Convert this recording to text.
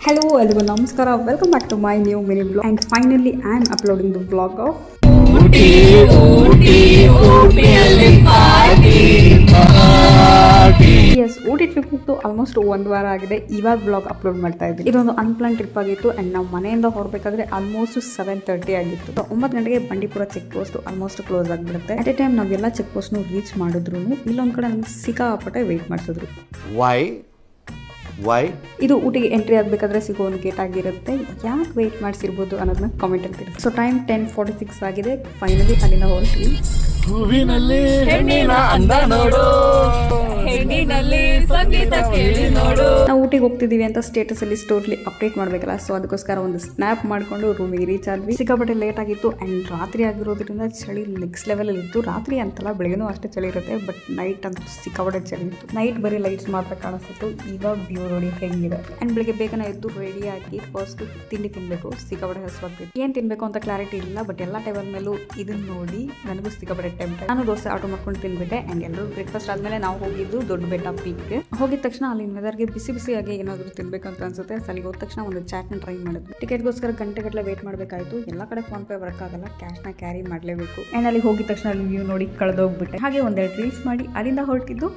Hello, everyone. Namaskara. Welcome back to my new mini vlog. And finally, I am uploading the vlog of Yes, Ooty trip ಹೋಗ್ತು almost 1 ವಾರ ಆಗಿದೆ. ಇವಾಗ blog upload ಮಾಡ್ತಾ ಇದ್ದೀನಿ. ಇದೊಂದು ಅನ್ಪ್ಲಾನ್ trip ಆಗಿತ್ತು and ನಾವು ಮನೆಯಿಂದ ಹೊರಬೇಕಾದ್ರೆ ಆಲ್ಮೋಸ್ಟ್ 7:30 ಆಗಿತ್ತು. 9 ಗಂಟೆಗೆ Bandipur check post almost close ಆಗಿಬಿಡುತ್ತೆ. ಅಟ್ ಎ ಟೈಮ್ ನಾವೆಲ್ಲ ಚೆಕ್ ಪೋಸ್ಟ್ ರೀಚ್ ಮಾಡಿದ್ರು ಇಲ್ಲೊಂದ್ ಕಡೆ ನಮ್ಗೆ ಸಿಕ್ಕಾಪಟ್ಟೆ ವೇಟ್ ಮಾಡಿಸಿದ್ರು. ವೈ ಇದು ಊಟಿಗೆ ಎಂಟ್ರಿ ಆಗಬೇಕಾದ್ರೆ ಸಿಗೋ ಒಂದು ಗೇಟ್ ಆಗಿರುತ್ತೆ. ಯಾಕೆ ವೇಟ್ ಮಾಡಿಸಿರ್ಬೋದು ಅನ್ನೋದನ್ನ ಕಾಮೆಂಟ್ ಅಲ್ಲಿ ತಿಳಿಸಿ. ಸೊ ಟೈಮ್ 10:46 ಆಗಿದೆ. ಫೈನಲಿ ಅಲ್ಲಿಂದ ಹೊರಟ್ವಿ. ಹೂವಿನಲ್ಲಿ ಹೆಣ್ಣಿನ ಅಂದ ನೋಡು, ಹೆಣ್ಣಿನಲ್ಲಿ ಸಂಗೀತ ಕೇಳಿ ನೋಡು. ನಾವು ಊಟಿಗೆ ಹೋಗ್ತಿದೀವಿ ಅಂತ ಸ್ಟೇಟಸ್ ಅಲ್ಲಿ ಸ್ಟೋರ್ಲಿ ಅಪ್ಡೇಟ್ ಮಾಡ್ಬೇಕಲ್ಲ, ಸೊ ಅದಕ್ಕೋಸ್ಕರ ಒಂದು ಸ್ನ್ಯಾಪ್ ಮಾಡ್ಕೊಂಡು ರೂಮಿಗೆ ರೀಚ್ ಆದ್ವಿ. ಸಿಕ್ಕಾಪಟ್ಟೆ ಲೇಟ್ ಆಗಿತ್ತು ಅಂಡ್ ರಾತ್ರಿ ಆಗಿರೋದ್ರಿಂದ ಚಳಿ ನೆಕ್ಸ್ಟ್ ಲೆವೆಲ್ ಅಲ್ಲಿ ಇತ್ತು. ರಾತ್ರಿ ಅಂತಲ್ಲ, ಬೆಳಗ್ಗೆನೂ ಅಷ್ಟೇ ಚಳಿ ಇರುತ್ತೆ, ಬಟ್ ನೈಟ್ ಅಂತೂ ಸಿಕ್ಕಾಪಟ್ಟೆ ಚಳಿ ಇತ್ತು. ನೈಟ್ ಬರೀ ಲೈಟ್ಸ್ ಮಾತ್ರ ಕಾಣಿಸ್ತಿತ್ತು. ಇವಾಗ ವ್ಯೂ ನೋಡಿ ಹೆಂಗಿದೆ. ಅಂಡ್ ಬೆಳಿಗ್ಗೆ ಬೇಗನೆ ಎದ್ದು ರೆಡಿ ಆಗಿ ಫಸ್ಟ್ ತಿಂಡಿ ತಿನ್ಬೇಕು. ಸಿಕ್ಕಾಪಟ್ಟೆ ಹಸುವಾಗ್ತಿತ್ತು. ಏನ್ ತಿನ್ಬೇಕು ಅಂತ ಕ್ಲಾರಿಟಿ ಇಲ್ಲ, ಬಟ್ ಎಲ್ಲ ಟೇಬಲ್ ಮೇಲೂ ಇದನ್ನ ನೋಡಿ ನನಗೂ ಸಿಕ್ಕಾಪಟ್ಟೆ ಟೆಂಪ್ಟ್. ನಾನು ದೋಸೆ ಆರ್ಡರ್ ಮಾಡ್ಕೊಂಡು ತಿನ್ಬಿಟ್ಟೆ ಅಂಡ್ ಎಲ್ಲರೂ ಬ್ರೇಕ್ಫಾಸ್ಟ್ ಆದ್ಮೇಲೆ ನಾವು ಹೋಗಿದ್ದು ದೊಡ್ಡ ಬೆಟ್ಟ ಪೀಕ್ಗೆ. ಹೋಗಿದ ತಕ್ಷಣ ಅಲ್ಲಿ ವೆದರ್ಗೆ ಬಿಸಿ ಬಿಸಿಯಾಗಿ ಏನಾದರೂ ತಿನ್ಬೇಕಂತ ಅನ್ಸುತ್ತೆ. ಅಲ್ಲಿಗೆ ಹೋದ ತಕ್ಷಣ ಒಂದು ಚಾಟ್ನ ಟ್ರೈ ಮಾಡಿದ್ವಿ. ಟಿಕೆಟ್ಗೋಸ್ಕರ ಗಂಟೆಗಟ್ಟಲೆ ವೇಟ್ ಮಾಡಬೇಕಾಯ್ತು. ಎಲ್ಲ ಕಡೆ ಫೋನ್ ಪೇ ವರ್ಕ್ ಆಗಲ್ಲ, ಕ್ಯಾಶ್ನ ಕ್ಯಾರಿ ಮಾಡಲೇಬೇಕು. ಅಂಡ್ ಅಲ್ಲಿ ಹೋಗಿದ ತಕ್ಷಣ ಅಲ್ಲಿ ವ್ಯೂ ನೋಡಿ ಕಳೆದೋಗ್ಬಿಟ್ಟೆ. ಹಾಗೆ ಒಂದೆರಡು ರೀಲ್ಸ್ ಮಾಡಿ ಅಲ್ಲಿಂದ ಹೊರಟಿದ್ದು